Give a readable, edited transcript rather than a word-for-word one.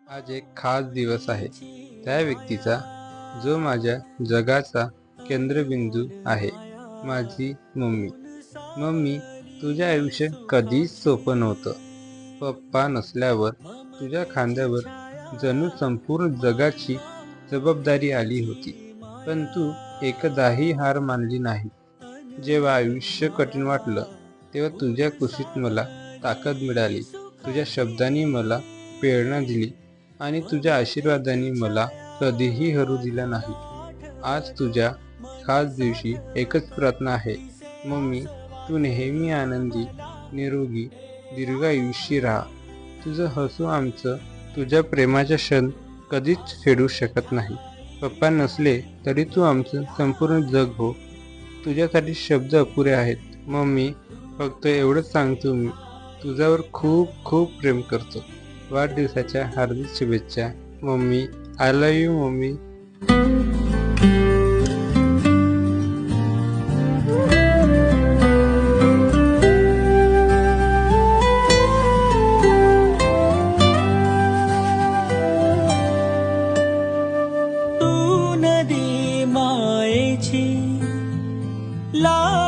आज एक खास दिवस आहे, त्या व्यक्तीचा जो माझ्या जगाचा केंद्रबिंदू आहे, माझी मम्मी. मम्मी, तुझ्या आयुष्य कधीच सोपं नव्हतं. पप्पा नसल्यावर तुझ्या खांद्यावर जणू संपूर्ण जगाची जबाबदारी आली होती. पण तू एकदाही हार मानली नाही. जेव्हा आयुष्य कठीण वाटलं, तेव्हा तुझ्या कुशीत मला ताकद मिळाली. तुझ्या शब्दांनी मला प्रेरणा दिली आणि तुझ्या आशीर्वादाने मला कधीही हरू दिला नाही. आज तुझ्या खास दिवशी एकच प्रार्थना आहे, मम्मी, तू नेहमी आनंदी, निरोगी, दीर्घायुषी राहा. तुझं हसू आमचं तुझ्या प्रेमाचा क्षण कधीच फेडू शकत नाही. पप्पा नसले तरी तू आमचं संपूर्ण जग हो. तुझ्यासाठी शब्द अपुरे आहेत मम्मी. फक्त एवढंच सांगतो, मी तुझ्यावर खूप खूप प्रेम करतो. वाढदिवसाच्या हार्दिक शुभेच्छा mummy. I love you mummy. तू नदी मायेची ला